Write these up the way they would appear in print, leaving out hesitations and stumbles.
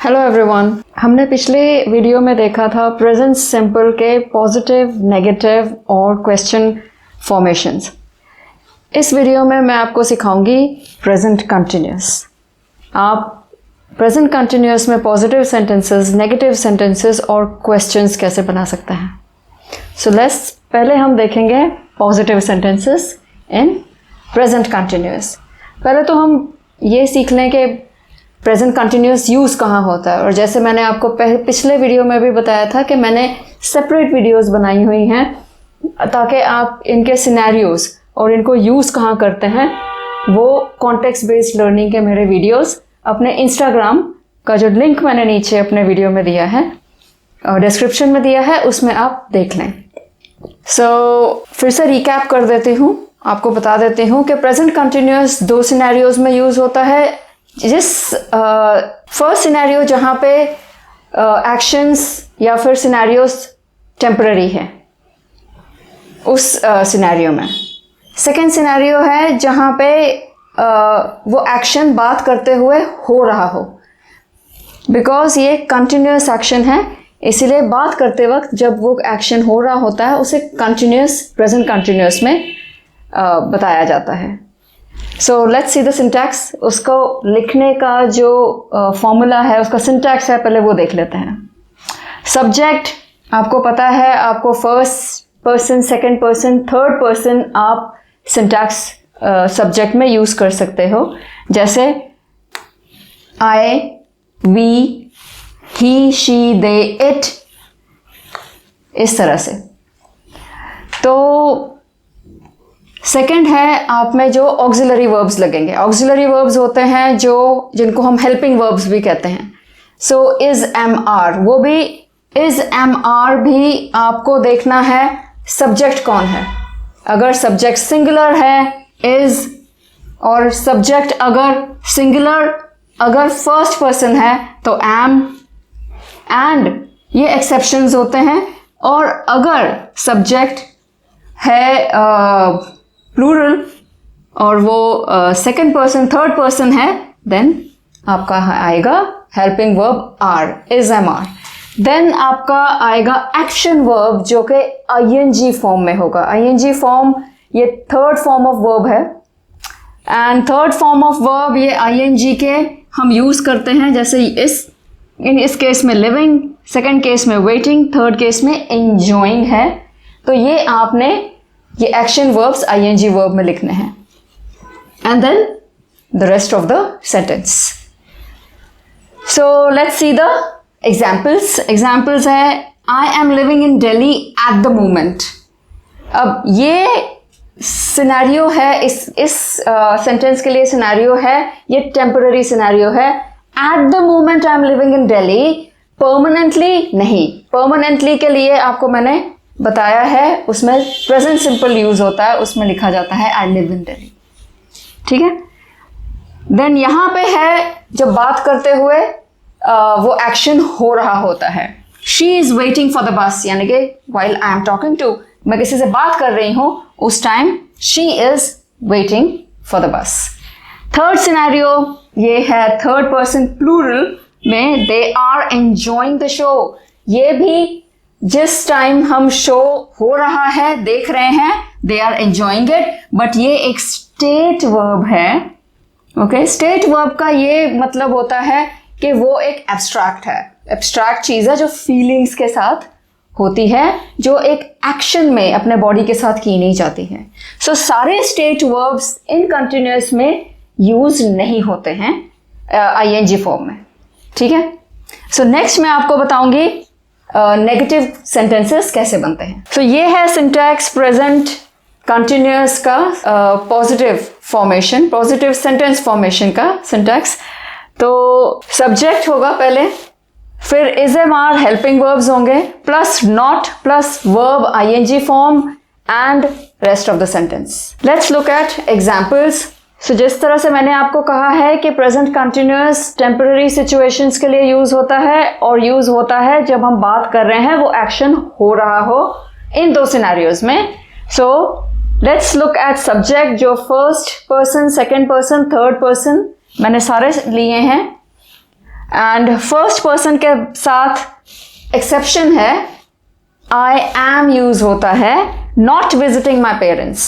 Hello everyone. हमने पिछले video में देखा था प्रेजेंट सिंपल के पॉजिटिव, नेगेटिव और क्वेश्चन फॉर्मेशंस। इस वीडियो में मैं आपको सिखाऊंगी प्रेजेंट कंटिन्यूअस। आप प्रेजेंट कंटिन्यूअस में पॉजिटिव सेंटेंसेस, नेगेटिव सेंटेंसेस और क्वेश्चंस कैसे बना सकते हैं। सो लेट्स पहले हम देखेंगे positive sentences in present continuous. पहले तो हम ये सीख लें कि प्रेजेंट कंटिन्यूअस यूज़ कहाँ होता है। और जैसे मैंने आपको पिछले वीडियो में भी बताया था कि मैंने सेपरेट वीडियोस बनाई हुई हैं ताकि आप इनके सिनेरियोज और इनको यूज़ कहाँ करते हैं वो कॉन्टेक्स्ट बेस्ड लर्निंग के मेरे वीडियोस अपने इंस्टाग्राम का जो लिंक मैंने नीचे अपने वीडियो में दिया है और डिस्क्रिप्शन में दिया है, उसमें आप देख लें। फिर से रिकैप कर देती हूँ, आपको बता देती हूँ कि प्रेजेंट कंटिन्यूअस दो सिनेरियोज में यूज़ होता है। जिस फर्स्ट सिनेरियो जहाँ पे एक्शंस या फिर सिनेरियोस टेम्पररी है उस सिनेरियो में। सेकेंड सिनेरियो है जहाँ पे वो एक्शन बात करते हुए हो रहा हो, बिकॉज ये कंटिन्यूअस एक्शन है, इसीलिए बात करते वक्त जब वो एक्शन हो रहा होता है उसे कंटिन्यूअस, प्रेजेंट कंटिन्यूअस में बताया जाता है। सो लेट्स सी द सिंटैक्स। उसको लिखने का जो फॉर्मूला है, उसका सिंटैक्स है, पहले वो देख लेते हैं। सब्जेक्ट आपको पता है, आपको first person, second person, third person आप सिंटैक्स सब्जेक्ट में यूज़ कर सकते हो, जैसे I, we, he, she, they, it, इस तरह से। तो सेकंड है आप में जो ऑक्सिलरी वर्ब्स लगेंगे। ऑक्सिलरी वर्ब्स होते हैं जिनको हम हेल्पिंग वर्ब्स भी कहते हैं। सो इज, एम, आर, वो भी इज, एम, आर भी आपको देखना है सब्जेक्ट कौन है। अगर सब्जेक्ट सिंगुलर है इज, और सब्जेक्ट अगर सिंगुलर अगर फर्स्ट पर्सन है तो एम, एंड ये एक्सेप्शंस होते हैं। और अगर सब्जेक्ट है प्लूरल और वो सेकंड पर्सन, थर्ड पर्सन है, देन आपका आएगा helping verb are, is, am, are. Then आपका आएगा एक्शन वर्ब जो कि आईएनजी फॉर्म में होगा। आईएनजी फॉर्म ये थर्ड फॉर्म ऑफ वर्ब है, and third form of verb ये आईएनजी के हम यूज करते हैं, जैसे इस केस में लिविंग, सेकंड केस में वेटिंग, थर्ड केस में एंजॉइंग है। तो ये आपने ये एक्शन वर्ब्स आईएनजी वर्ब में लिखने हैं, and then the rest of the sentence. So let's see the examples. Examples है I am living in Delhi at the moment. अब ये सिनेरियो है, इस सेंटेंस के लिए सिनेरियो है, ये टेम्पररी सिनेरियो है। Eight the moment I am living in Delhi, permanently नहीं। परमानेंटली के लिए आपको मैंने बताया है, उसमें प्रेजेंट सिंपल यूज होता है, उसमें लिखा जाता है आई लिव इन दिल्ली। ठीक है। देन यहां पे है जब बात करते हुए वो एक्शन हो रहा होता है। She is waiting for the bus, यानी कि while I am talking to, मैं किसी से बात कर रही हूं उस time she is waiting for the bus. Third scenario ये है थर्ड पर्सन प्लूरल में, they are enjoying the show. ये भी जिस टाइम हम शो हो रहा है, देख रहे हैं, they are enjoying it, but ये एक स्टेट वर्ब है। ओके, स्टेट वर्ब का ये मतलब होता है कि वो एक एब्स्ट्रैक्ट है। एब्स्ट्रैक्ट चीज है जो फीलिंग्स के साथ होती है, जो एक एक्शन में अपने बॉडी के साथ की नहीं जाती है। सो सारे स्टेट वर्ब्स इन कंटिन्यूअस में यूज नहीं होते हैं आईएनजी फॉर्म में। ठीक है। सो नेक्स्ट मैं आपको बताऊंगी नेगेटिव सेंटेंसेस कैसे बनते हैं। तो ये है सिंटैक्स प्रेजेंट कंटिन्यूअस का positive formation, positive sentence formation का सिंटैक्स। तो सब्जेक्ट होगा पहले, फिर is, am, are helping verbs होंगे, plus not, plus verb ING form, and rest of the sentence. Let's look at examples. So जिस तरह से मैंने आपको कहा है कि प्रेजेंट कंटिन्यूअस टेम्पररी सिचुएशंस के लिए यूज होता है, और यूज होता है जब हम बात कर रहे हैं वो एक्शन हो रहा हो, इन दो सिनेरियोज में। So let's look at subject जो first person, second person, third person मैंने सारे लिए हैं। एंड फर्स्ट पर्सन के साथ एक्सेप्शन है, आई एम यूज होता है not visiting my parents.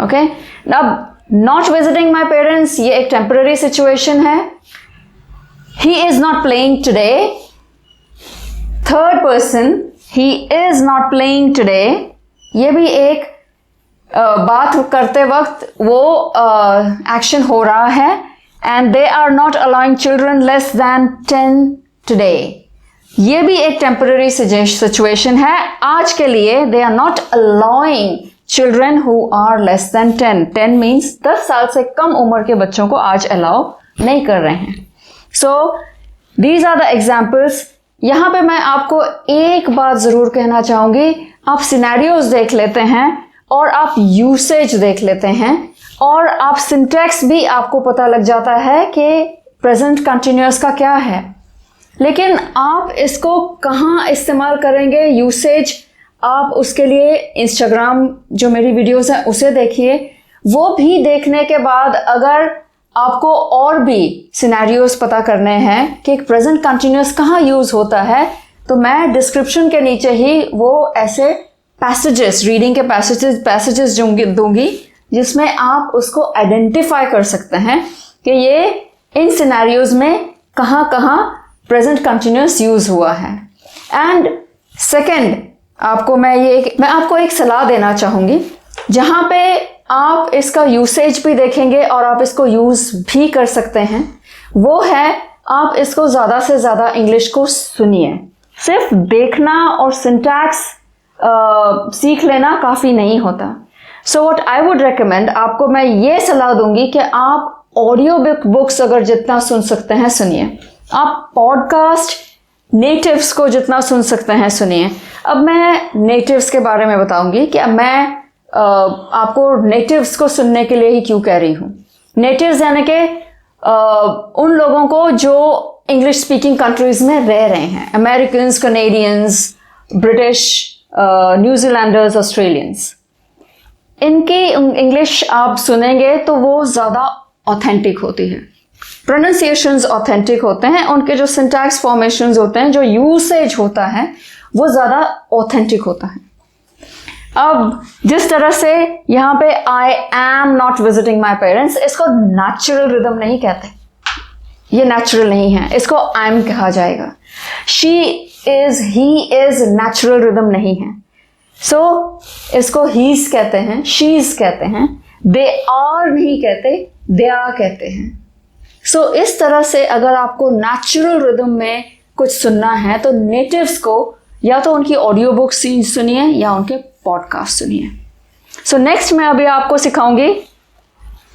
Okay, अब नॉट विजिटिंग माई पेरेंट्स ये एक टेम्पररी सिचुएशन है। He is not playing today, third person, he is not playing today, ये भी एक बात करते वक्त वो एक्शन हो रहा है। And they are not allowing children less than 10 today, ये भी एक टेम्पररी सिचुएशन है। आज के लिए they are not allowing children who are less than 10, 10 means 10 साल से कम उम्र के बच्चों को आज अलाउ नहीं कर रहे हैं। So these are the examples. यहां पे मैं आपको एक बात जरूर कहना चाहूंगी, आप सिनेरियोज देख लेते हैं और आप यूसेज देख लेते हैं और आप सिंटैक्स भी आपको पता लग जाता है कि प्रेजेंट कंटिन्यूअस का क्या है, लेकिन आप इसको कहाँ इस्तेमाल करेंगे यूसेज, आप उसके लिए इंस्टाग्राम जो मेरी वीडियोस हैं उसे देखिए। वो भी देखने के बाद अगर आपको और भी सिनेरियोस पता करने हैं कि प्रेजेंट कंटिन्यूअस कहाँ यूज होता है, तो मैं डिस्क्रिप्शन के नीचे ही वो ऐसे पैसेजेस, रीडिंग के पैसेजेस दूंगी जिसमें आप उसको आइडेंटिफाई कर सकते हैं कि ये इन सिनेरियोज में कहाँ कहाँ प्रेजेंट कंटिन्यूअस यूज हुआ है। एंड सेकंड, मैं आपको एक सलाह देना चाहूंगी जहां पे आप इसका यूसेज भी देखेंगे और आप इसको यूज भी कर सकते हैं। वो है, आप इसको ज्यादा से ज्यादा इंग्लिश को सुनिए। सिर्फ देखना और सिंटैक्स सीख लेना काफी नहीं होता। So what I would recommend, आपको मैं ये सलाह दूंगी कि आप ऑडियो बुक्स अगर जितना सुन सकते हैं सुनिए, आप पॉडकास्ट नेटिव्स को जितना सुन सकते हैं सुनिए। अब मैं नेटिव्स के बारे में बताऊंगी कि अब मैं आपको नेटिव्स को सुनने के लिए ही क्यों कह रही हूँ। नेटिव्स यानी कि उन लोगों को जो इंग्लिश स्पीकिंग कंट्रीज में रह रहे हैं, Americans, Canadians, British, New Zealanders, Australians. इनकी इंग्लिश आप सुनेंगे तो वो ज़्यादा ऑथेंटिक होती है, प्रोनाउंसिएशंस ऑथेंटिक होते हैं, उनके जो सिंटैक्स फॉर्मेशंस होते हैं, जो यूसेज होता है वो ज़्यादा ऑथेंटिक होता है। अब जिस तरह से यहाँ पे I am not visiting my parents, इसको नेचुरल रिदम नहीं कहते, ये नेचुरल नहीं है, इसको आई एम कहा जाएगा। She is, he is natural rhythm नहीं है, सो इसको हीज कहते हैं, शीज कहते हैं, दे आर नहीं कहते, दे आर कहते हैं। सो इस तरह से अगर आपको नेचुरल रिदम में कुछ सुनना है तो नेटिव्स को या तो उनकी ऑडियो बुक सुनिए या उनके पॉडकास्ट सुनिए। सो नेक्स्ट मैं अभी आपको सिखाऊंगी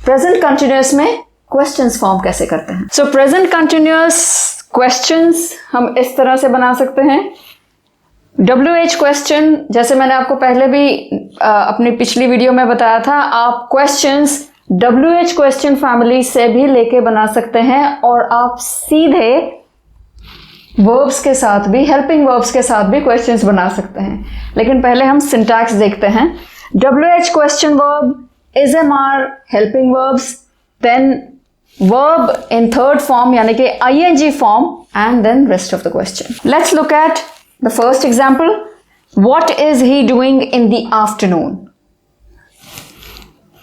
प्रेजेंट कंटिन्यूअस में क्वेश्चंस फॉर्म कैसे करते हैं। सो प्रेजेंट कंटिन्यूअस क्वेश्चंस हम इस तरह से बना सकते हैं। WH क्वेश्चन, जैसे मैंने आपको पहले भी अपनी पिछली वीडियो में बताया था, आप क्वेश्चंस WH क्वेश्चन फैमिली से भी लेके बना सकते हैं और आप सीधे वर्ब्स के साथ भी, हेल्पिंग वर्ब्स के साथ भी क्वेश्चंस बना सकते हैं। लेकिन पहले हम सिंटैक्स देखते हैं। WH question verb, is am are helping verbs, then verb in third form यानी कि ING form, and then rest of the question. Let's look at the first example. What is he doing in the afternoon?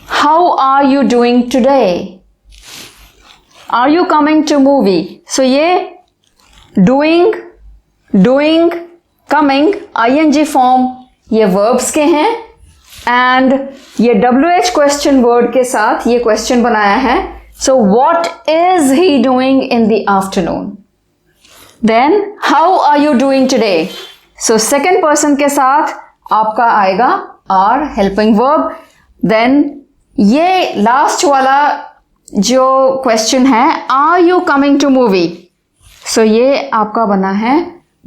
How are you doing today? Are you coming to movie? So ये doing, coming, ING form ये verbs के हैं, and ये WH question word के साथ ये question बनाया है। So what is he doing in the afternoon? Then how are you doing today? So second person के साथ आपका आएगा are helping verb। Then ये लास्ट वाला जो क्वेश्चन है, are you coming to movie? So ये आपका बना है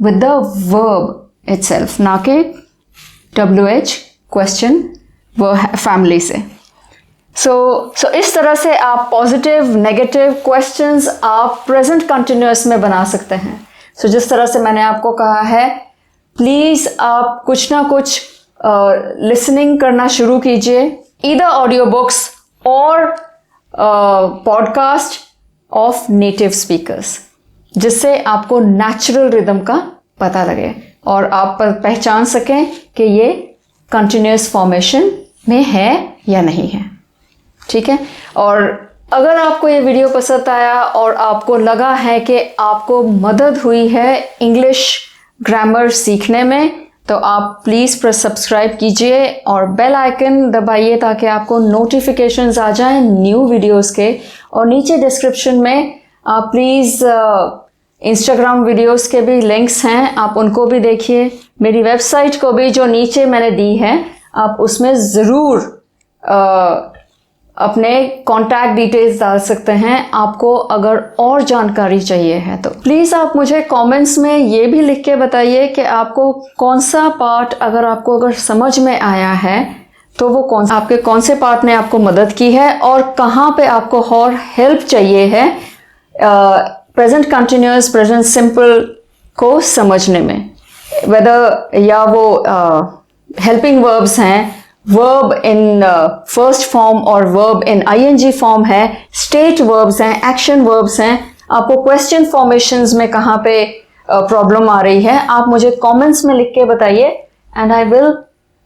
with the verb itself, ना कि WH क्वेश्चन फैमिली से। So इस तरह से आप पॉजिटिव, नेगेटिव क्वेश्चंस आप प्रेजेंट कंटिन्यूअस में बना सकते हैं। So जिस तरह से मैंने आपको कहा है, प्लीज आप कुछ ना कुछ लिसनिंग करना शुरू कीजिए, ईदर ऑडियो बुक्स और पॉडकास्ट ऑफ नेटिव स्पीकर्स। जिससे आपको नेचुरल रिदम का पता लगे और आप पहचान सकें कि ये कंटिन्यूस फॉर्मेशन में है या नहीं है। ठीक है, और अगर आपको ये वीडियो पसंद आया और आपको लगा है कि आपको मदद हुई है इंग्लिश ग्रामर सीखने में, तो आप प्लीज़ सब्सक्राइब कीजिए और बेल आइकन दबाइए ताकि आपको नोटिफिकेशंस आ जाएं न्यू वीडियोस के। और नीचे डिस्क्रिप्शन में आप प्लीज़ इंस्टाग्राम वीडियोस के भी लिंक्स हैं, आप उनको भी देखिए। मेरी वेबसाइट को भी जो नीचे मैंने दी है, आप उसमें ज़रूर अपने कॉन्टैक्ट डिटेल्स डाल सकते हैं आपको अगर और जानकारी चाहिए है तो। प्लीज़ आप मुझे कमेंट्स में ये भी लिख के बताइए कि आपको कौन सा पार्ट अगर समझ में आया है तो वो कौन से पार्ट ने आपको मदद की है और कहाँ पे आपको और हेल्प चाहिए है प्रेजेंट कंटिन्यूअस, प्रेजेंट सिंपल को समझने में। वेदर या वो हेल्पिंग वर्ब्स हैं, वर्ब इन फर्स्ट फॉर्म और वर्ब इन आईएनजी फॉर्म है, स्टेट वर्ब्स हैं, एक्शन वर्ब्स हैं, आपको क्वेश्चन फॉर्मेशंस में कहाँ पे प्रॉब्लम आ रही है, आप मुझे कमेंट्स में लिख के बताइए and I will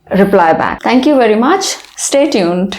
reply back. Thank you very much, stay tuned.